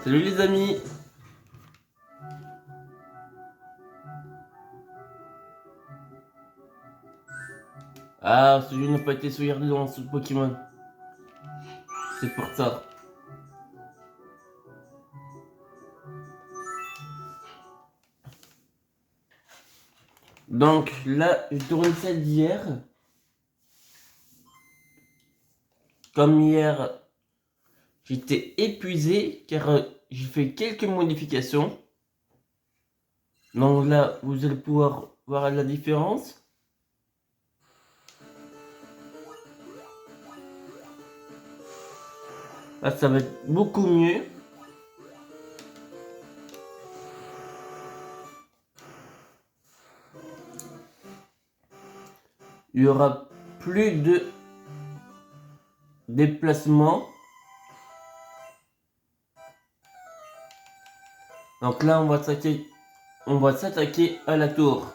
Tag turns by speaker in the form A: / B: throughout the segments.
A: Salut les amis. Ah, ce jeu n'a pas été sauvegardé dans ce Pokémon. C'est pour ça. Donc là, je tourne celle d'hier. Comme hier, j'étais épuisé car j'ai fait quelques modifications. Donc là, vous allez pouvoir voir la différence. Là, ça va être beaucoup mieux. Il y aura plus de déplacements. Donc là, on va s'attaquer à la tour.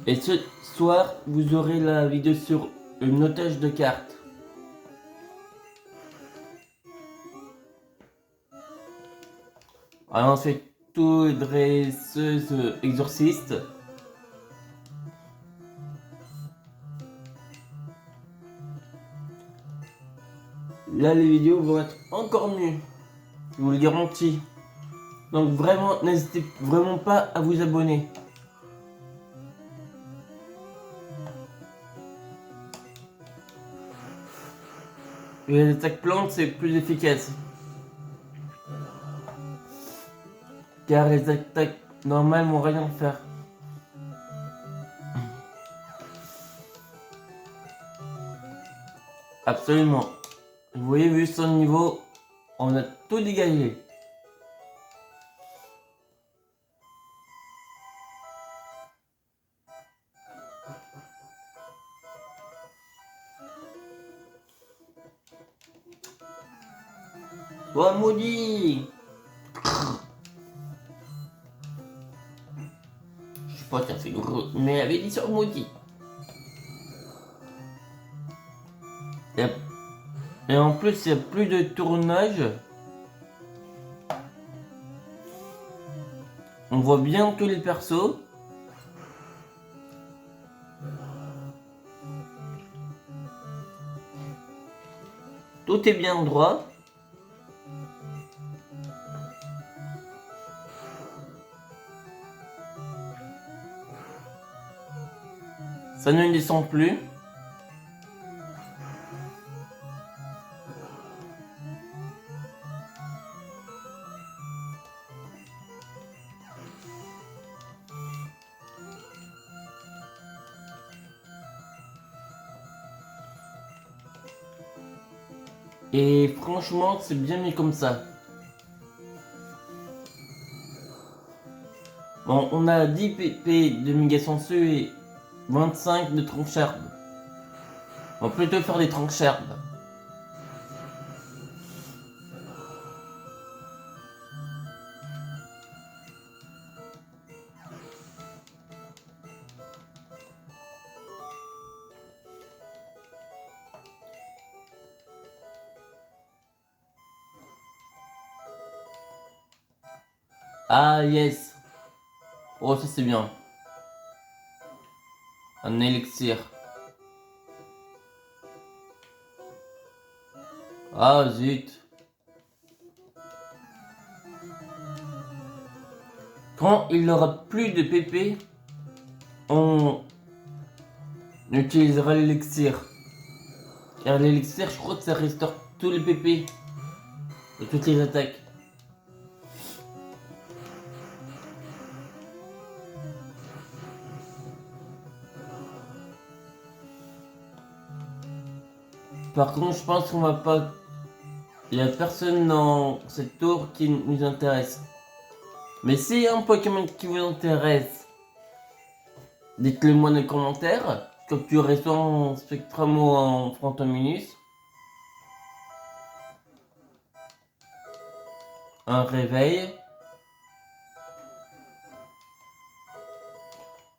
A: Et ce soir, vous aurez la vidéo sur le notage de cartes. Alors ensuite, tout dresseuse exorciste. Là, les vidéos vont être encore mieux. Je vous le garantis. Donc vraiment, n'hésitez vraiment pas à vous abonner. Et les attaques plantes, c'est plus efficace. Car les attaques normales vont rien faire. Absolument. Vous voyez, vu son niveau, on a tout dégagé. Oh maudit! Je sais pas, ça fait gros. Mais elle avait dit sur maudit. Et en plus, il n'y a plus de tournage. On voit bien que les persos. Tout est bien droit. Ça ne descend plus. Et franchement, c'est bien mieux comme ça. Bon, on a 10 pp de méga sensu et 25 de tranche-herbe. On va plutôt faire des tranche-herbes. Ah yes. Oh, ça c'est bien. Un élixir. Ah zut. Quand il n'aura plus de pp, on utilisera l'élixir. Car l'élixir, je crois que ça restaure tous les pp et toutes les attaques. Par contre, je pense qu'on va pas. Il n'y a personne dans cette tour qui nous intéresse. Mais s'il y a un Pokémon qui vous intéresse, dites-le moi dans les commentaires. Capturez soit en Spectrum ou en Fantominus. Un réveil.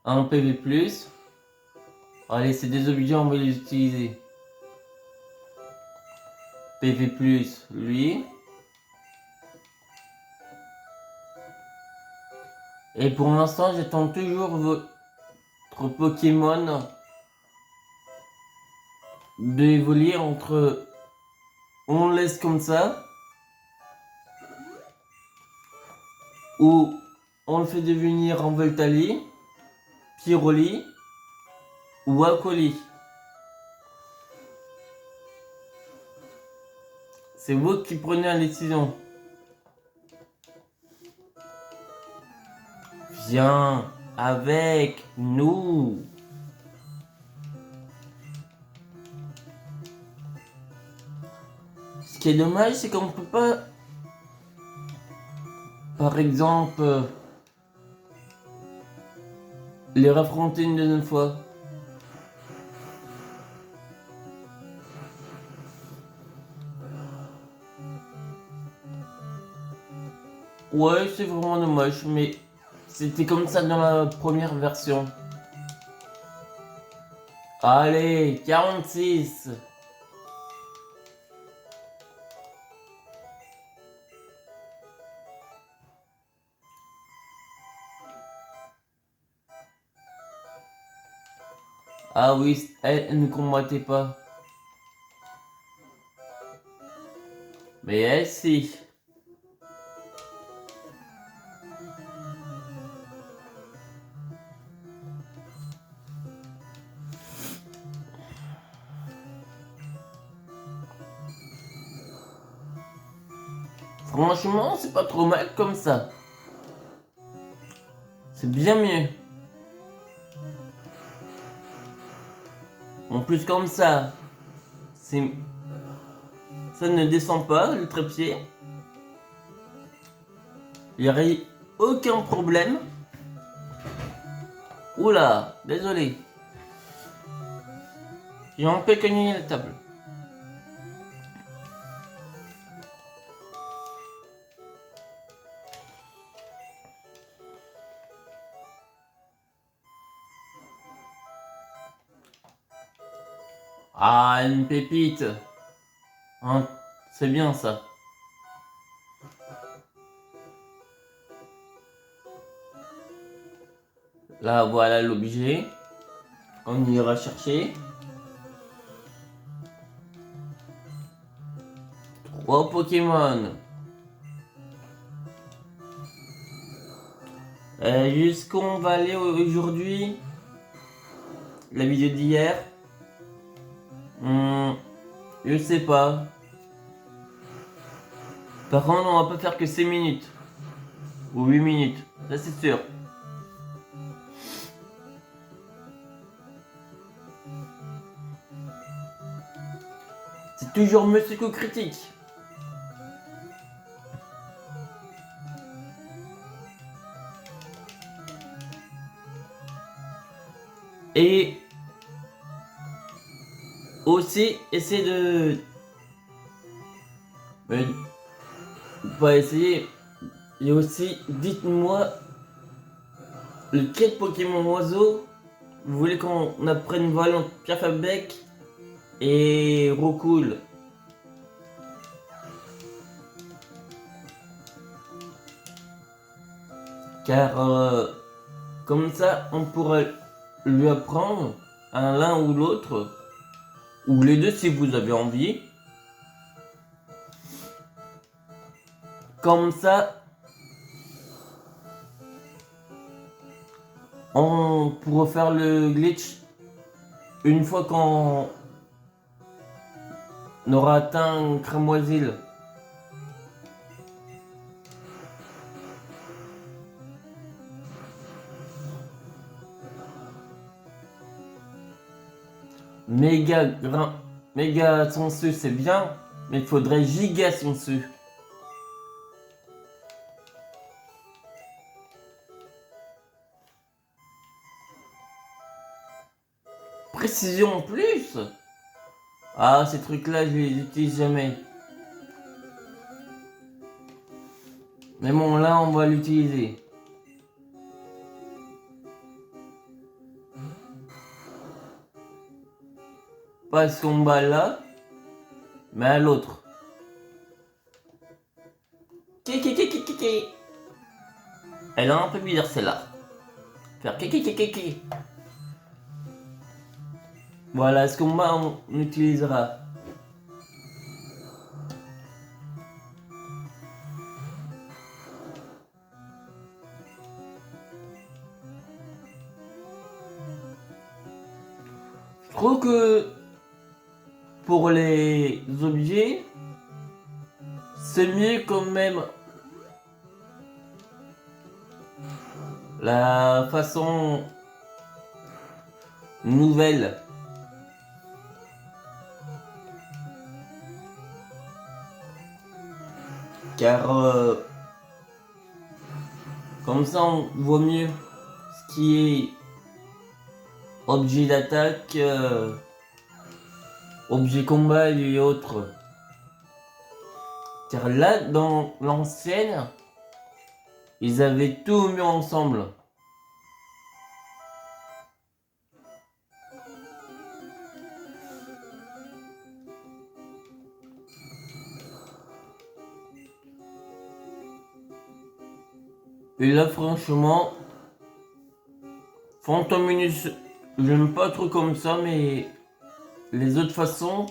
A: Un PV+. Allez, c'est désobligeant, on va les utiliser. PV+, lui. Et pour l'instant, j'attends toujours votre Pokémon d'évoluer entre on le laisse comme ça ou on le fait devenir en Voltali, Pyroli ou Aquali. C'est vous qui prenez la décision. Viens avec nous. Ce qui est dommage, c'est qu'on peut pas, par exemple, les raffronter une deuxième fois. Ouais, c'est vraiment dommage, mais c'était comme ça dans la première version. Allez, 46. Ah oui, elle ne combattait pas. Mais elle, si. Franchement, c'est pas trop mal comme ça. C'est bien mieux. En plus comme ça, ça ne descend pas le trépied. Il n'y aurait aucun problème. Oula, désolé. J'ai un peu cogné la table. Ah, une pépite. Hein, c'est bien ça. Là, voilà l'objet. On ira chercher. 3 Pokémon. Jusqu'où on va aller aujourd'hui? La vidéo d'hier? Je sais pas. Par contre, on va pas faire que 6 minutes. Ou 8 minutes. Ça, c'est sûr. C'est toujours Monsieur Coup Critique. Et aussi, essayer de... Pas essayer. Et aussi, dites-moi lequel Pokémon oiseau vous voulez qu'on apprenne Volant, Piaf à Bec et Roucoule. Car comme ça, on pourra lui apprendre à l'un ou l'autre, ou les deux si vous avez envie. Comme ça, on pourra faire le glitch une fois qu'on aura atteint Cramoisil. Méga sensu c'est bien, mais il faudrait giga sensu. Précision en plus. Ah, ces trucs là je les utilise jamais. Mais bon là on va l'utiliser. pas à ce combat-là, mais à l'autre. Kiki. Elle est un peu bizarre celle-là. Faire kiki. Voilà, ce combat on utilisera. Je trouve que pour les objets, c'est mieux quand même la façon nouvelle. Car comme ça on voit mieux ce qui est objet d'attaque, objet combat et autres. Car là dans l'ancienne, ils avaient tout mis ensemble. Et là franchement, Fantominus, j'aime pas trop comme ça, mais les autres façons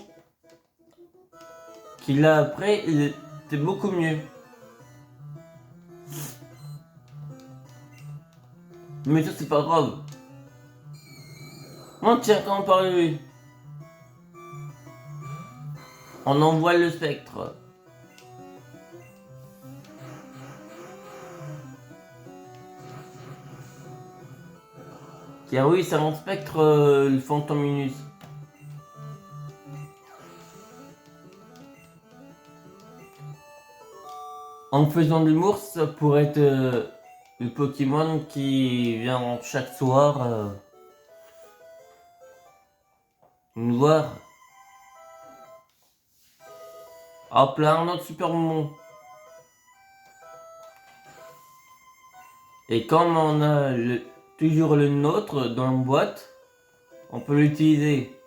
A: qu'il a après, il était beaucoup mieux. Mais ça c'est pas grave. On tient qu'à en parler. On envoie le spectre. Car oui, c'est un spectre, le Fantominus. En faisant de l'humour, ça pourrait être le Pokémon qui vient chaque soir nous voir. Hop là, un autre super moment. Et comme on a toujours le nôtre dans la boîte, on peut l'utiliser.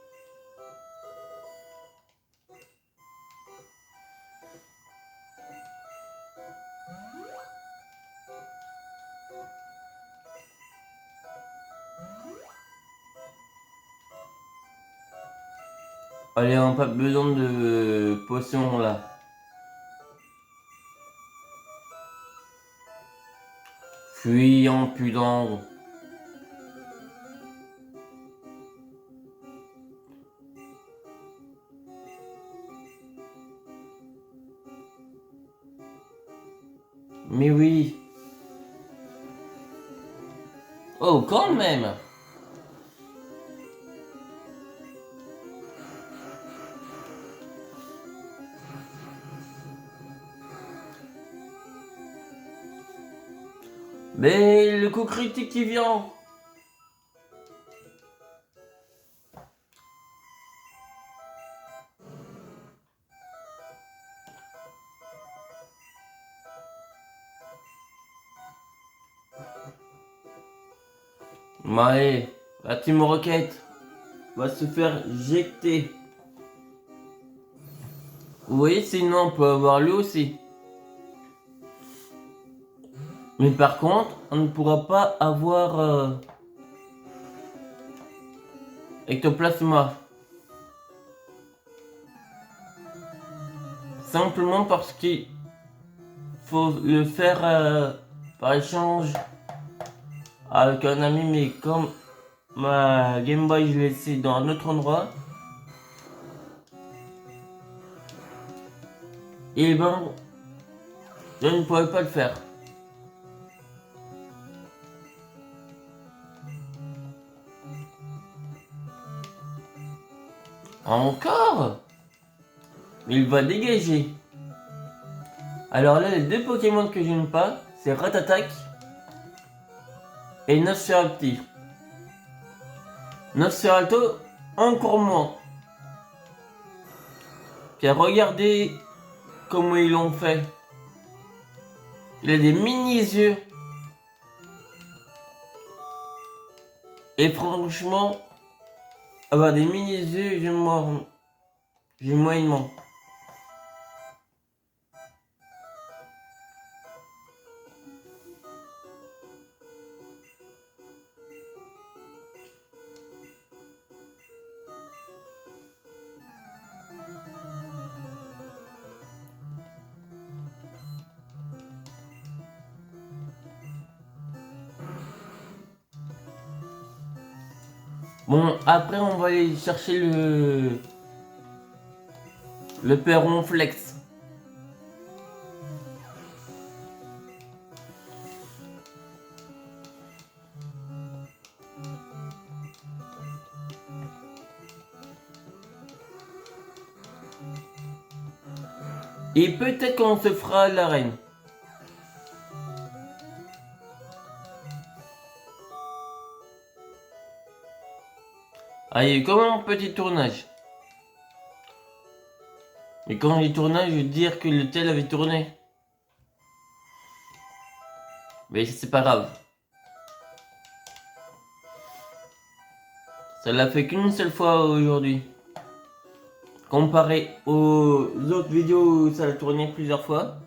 A: Allez, on n'a pas besoin de potions là. Fuyant pudent. Mais oui. Oh, quand même. Mais le coup critique qui vient. Ouais, la Team Rocket va se faire jeter. Oui, sinon on peut avoir lui aussi. Mais par contre, on ne pourra pas avoir Ectoplasma. Simplement parce qu'il faut le faire par échange avec un ami, mais comme ma Game Boy je l'ai laissé dans un autre endroit, et ben je ne pourrais pas le faire. Encore? Mais il va dégager. Alors là, les deux Pokémon que j'aime pas, c'est Ratatak et Nosferatu. Nosferatu, encore moins. Car regardez comment ils l'ont fait. Il a des mini yeux. Et franchement, avoir des mini-yeux, j'ai moyennement. Bon, après on va aller chercher le Perron Flex. Et peut-être qu'on se fera l'arène. Allez, comme un petit tournage. Et quand je dis tournage, je veux dire que le tel avait tourné. Mais c'est pas grave. Ça l'a fait qu'une seule fois aujourd'hui. Comparé aux autres vidéos où ça a tourné plusieurs fois.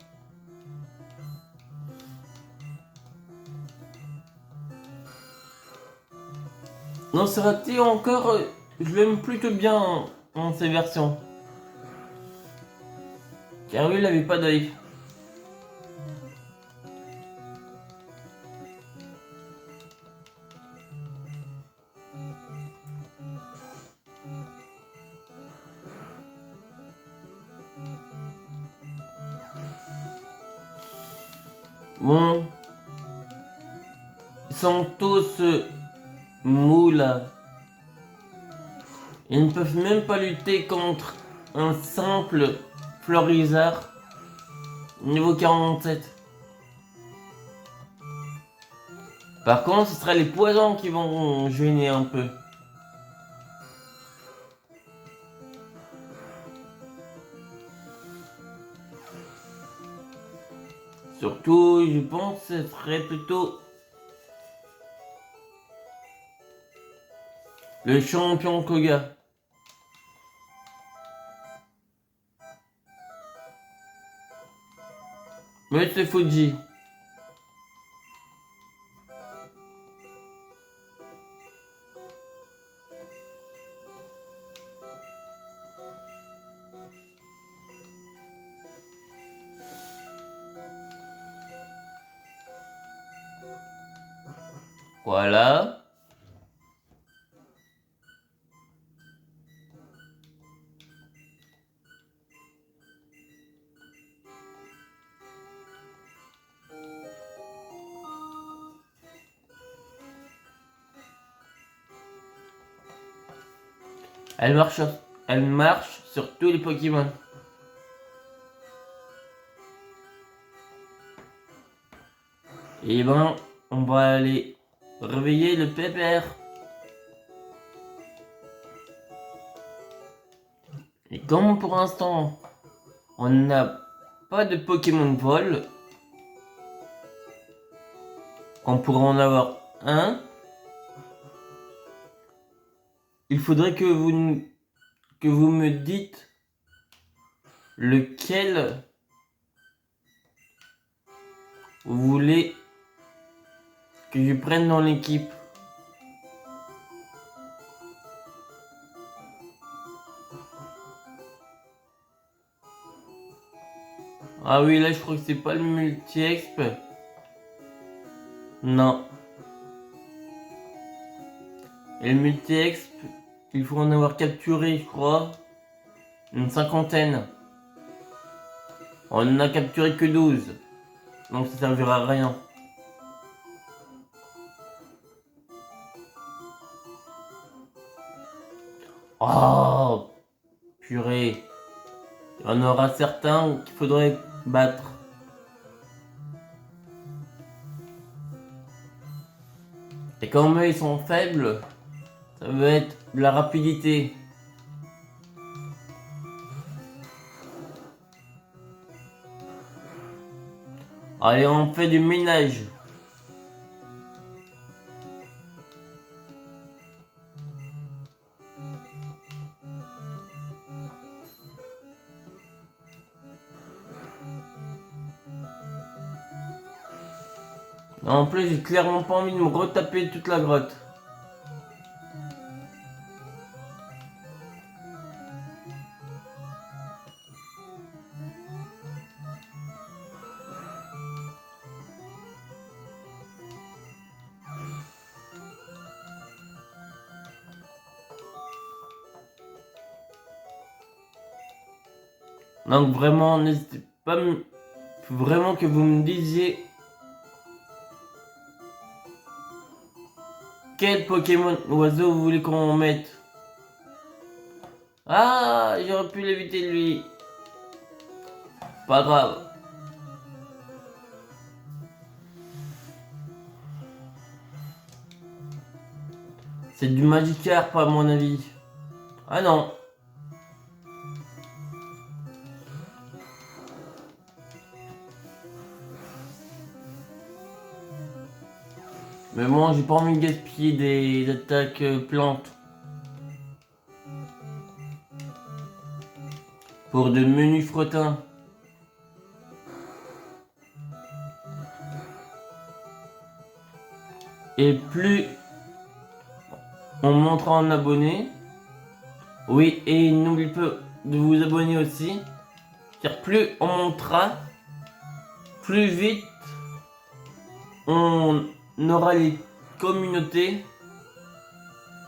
A: Non, c'est raté encore. Je l'aime plutôt bien en ces versions. Car lui, il avait pas d'œil. Bon. Ils sont tous mous là. Ils ne peuvent même pas lutter contre un simple Florizard niveau 47. Par contre, ce sera les poisons qui vont gêner un peu. Surtout, je pense que ce serait plutôt le champion Koga. Monsieur Fuji. Voilà. Elle marche sur tous les Pokémon. Et ben, on va aller réveiller le pépère. Et comme pour l'instant, on n'a pas de Pokémon vol, on pourra en avoir un. Il faudrait que vous me dites lequel vous voulez que je prenne dans l'équipe. Ah oui, là je crois que c'est pas le multi-exp. Non. Et le multi-exp, il faut en avoir capturé, je crois, une cinquantaine. On n'en a capturé que 12. Donc ça servira à rien. Oh, purée. Il y en aura certains qu'il faudrait battre. Et comme eux ils sont faibles, ça va être de la rapidité. Allez, on fait du ménage. En plus, j'ai clairement pas envie de me retaper toute la grotte. Donc vraiment, n'hésitez pas, vraiment que vous me disiez quel Pokémon oiseau vous voulez qu'on mette. Ah, j'aurais pu l'éviter lui. Pas grave. C'est du Magikarp à mon avis. Ah non. Mais bon, j'ai pas envie de gaspiller des attaques plantes. Pour de menus frettins. Et plus on montera en abonné. Oui, et n'oubliez pas de vous abonner aussi. Car plus on montera, plus vite on aura les communautés.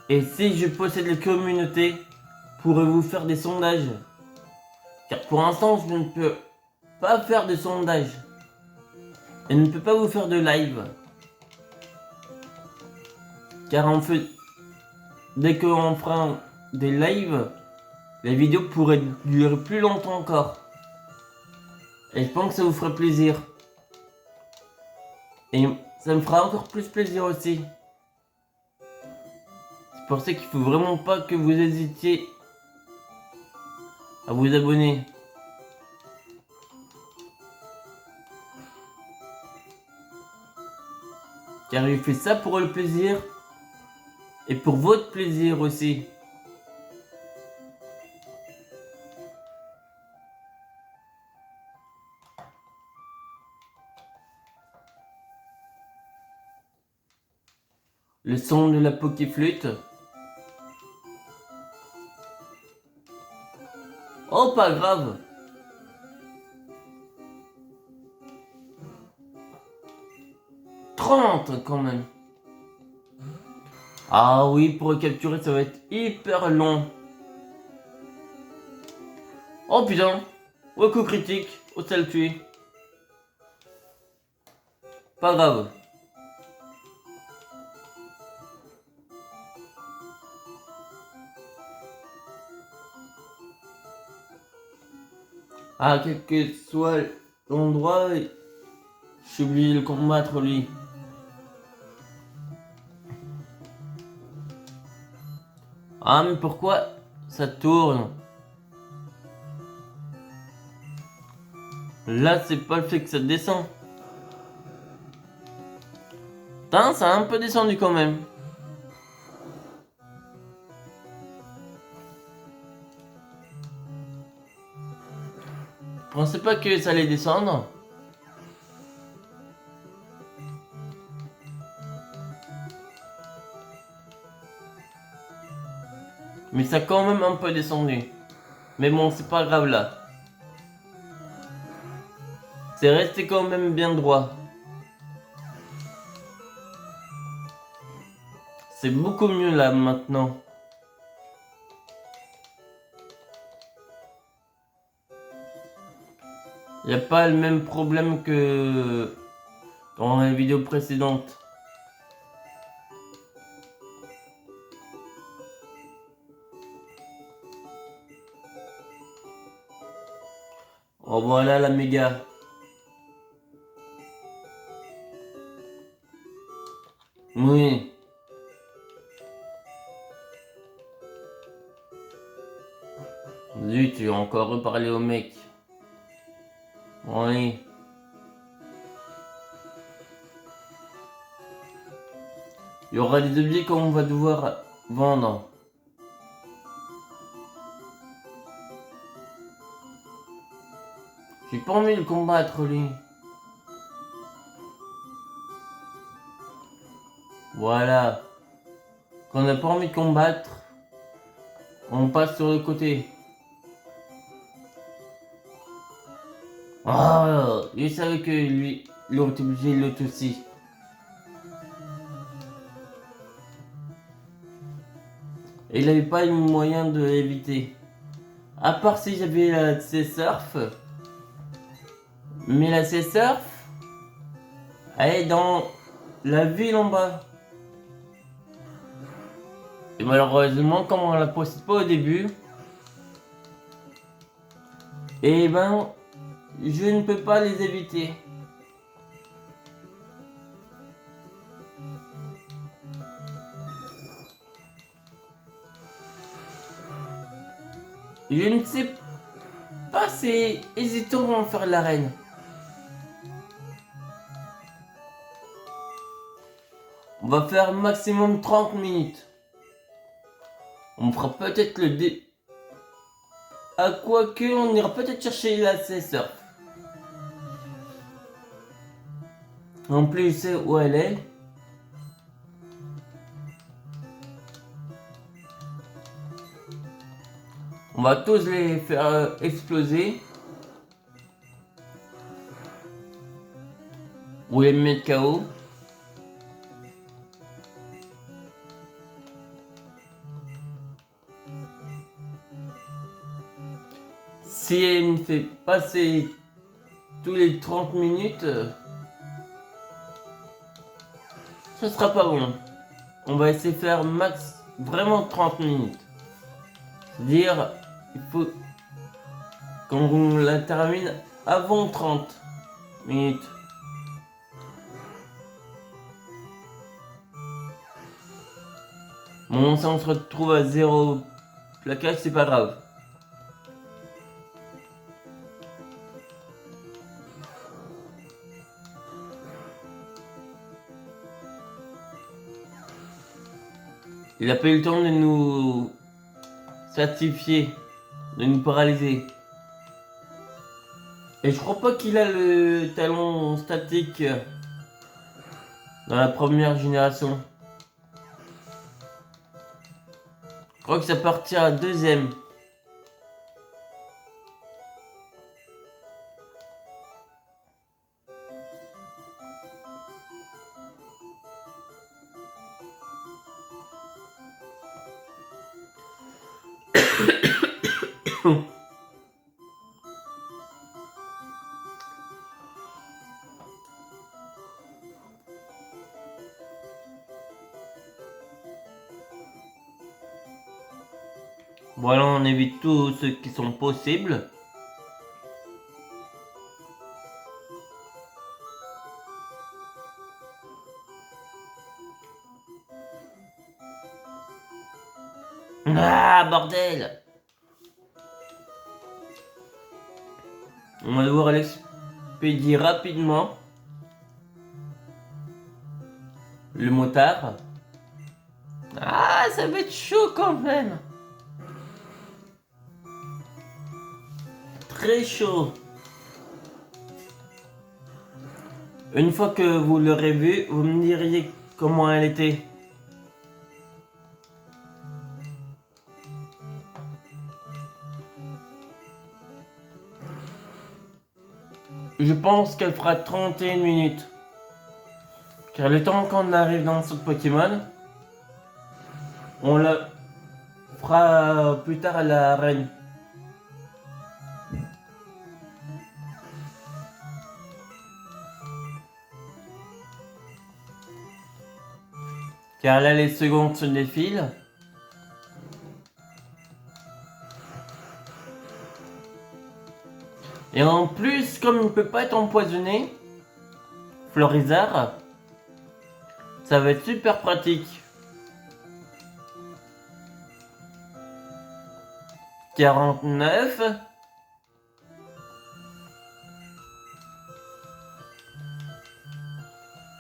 A: Et si je possède les communautés, pourrez-vous faire des sondages. Car pour l'instant, je ne peux pas faire de sondage. Et ne peux pas vous faire de live. Car en fait, dès qu'on fera des lives, les vidéos pourraient durer plus longtemps encore. Et je pense que ça vous ferait plaisir. Et ça me fera encore plus plaisir aussi. C'est pour ça qu'il faut vraiment pas que vous hésitiez à vous abonner. Car je fais ça pour le plaisir. Et pour votre plaisir aussi. Le son de la Pokéflûte. Oh, pas grave. « 30 quand même. Ah oui, pour le capturer, ça va être hyper long. Oh putain. Au coup critique. Au sale tué. Pas grave. Ah, quel que soit l'endroit, j'ai oublié de le combattre lui. Ah, mais pourquoi ça tourne? Là, c'est pas le fait que ça descend. Putain, ça a un peu descendu quand même. Je pensais pas que ça allait descendre. Mais ça a quand même un peu descendu. Mais bon, c'est pas grave là. C'est resté quand même bien droit. C'est beaucoup mieux là maintenant. Il n'y a pas le même problème que dans les vidéos précédentes. Oh voilà la méga. Oui. Zut, tu as encore reparlé au mec. Oui. Il y aura des objets qu'on va devoir vendre. J'ai pas envie de le combattre lui. Voilà. Quand on n'a pas envie de combattre, on passe sur le côté. Oh, je savais que lui, l'autre était obligé de l'autre aussi. Et il n'avait pas eu moyen de l'éviter. À part si j'avais la C-Surf. Mais la C-Surf, elle est dans la ville en bas. Et malheureusement, comme on la possède pas au début, et ben, je ne peux pas les éviter. Je ne sais pas, c'est hésitant à faire l'arène. On va faire maximum 30 minutes. On fera peut-être le dé... À quoi que, on ira peut-être chercher l'assesseur. En plus, je sais où elle est. On va tous les faire exploser. Ou les mettre KO. Si elle me fait passer tous les 30 minutes, ce sera pas bon. On va essayer de faire max vraiment 30 minutes. C'est-à-dire, il faut qu'on la termine avant 30 minutes. Bon, si on se retrouve à 0 plaquage, c'est pas grave. Il a pas eu le temps de nous certifier, de nous paralyser. Et je crois pas qu'il a le talon statique dans la première génération. Je crois que ça partit à la deuxième. Voilà, on évite tous ceux qui sont possibles. Ah, bordel! On va devoir l'expédier rapidement. Le motard. Ah, ça va être chaud quand même! Très chaud. Une fois que vous l'aurez vu, vous me diriez comment elle était. Je pense qu'elle fera 31 minutes. Car le temps qu'on arrive dans ce Pokémon, on la fera plus tard à l'arène. Car là, les secondes se défilent. Et en plus, comme il ne peut pas être empoisonné, Florizard, ça va être super pratique. 49.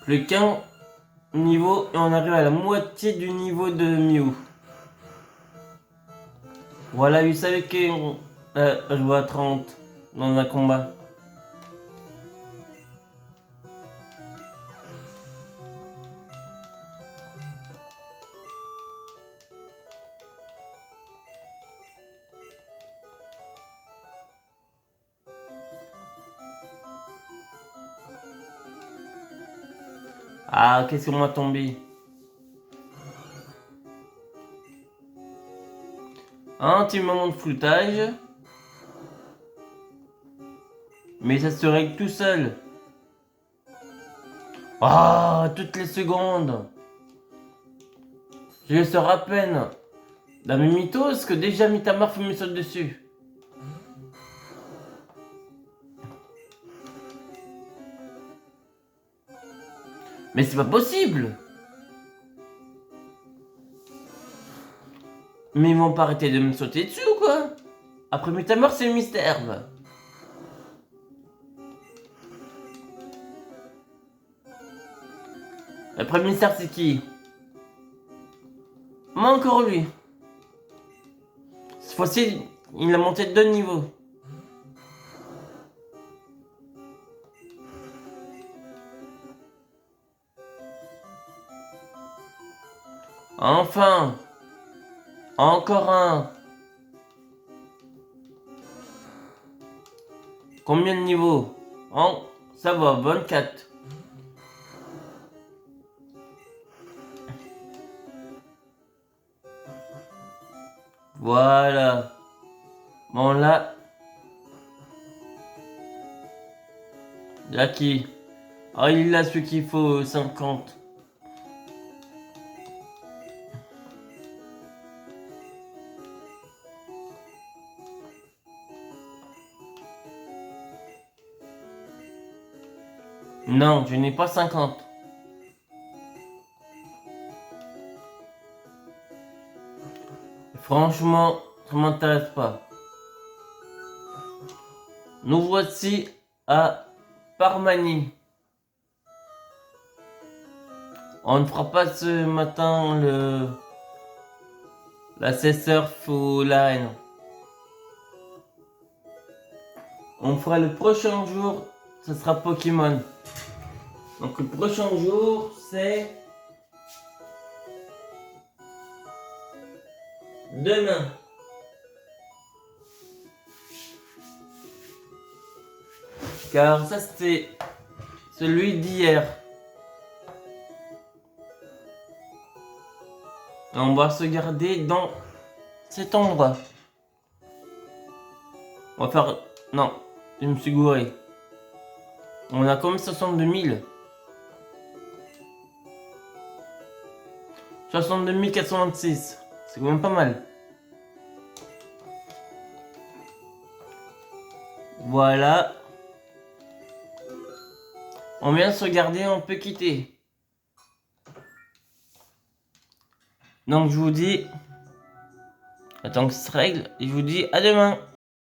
A: Plus qu'un niveau et on arrive à la moitié du niveau de Mew. Voilà, vous savez que je vois 30 dans un combat. Ah, qu'est-ce qu'on m'a tombé? Un petit moment de floutage. Mais ça se règle tout seul. Ah, toutes les secondes. Je le sors à peine. La mythos que déjà Mitamar me saute dessus. Mais c'est pas possible. Mais ils vont pas arrêter de me sauter dessus ou quoi? Après Mitamar c'est le mystère. Après le mystère c'est qui? Moi encore lui. Cette fois-ci, il a monté de 2 niveaux. Enfin. Encore un. Combien de niveaux? Oh, ça va, 24. Voilà. Bon là. Là qui? Ah, il a ce qu'il faut, 50. Non, je n'ai pas 50. Franchement, ça m'intéresse pas. Nous voici à Parmanie. On ne fera pas ce matin la surf ou l'arène. On fera le prochain jour, ce sera Pokémon. Donc le prochain jour, c'est demain. Car ça c'était celui d'hier. On va se garder dans cet endroit. On va faire... Non, je me suis gouré. On a quand même 62 000. 62 426. C'est quand même pas mal. Voilà. On vient de se garder, on peut quitter. Donc je vous dis... Attends que ça se règle. Et je vous dis à demain.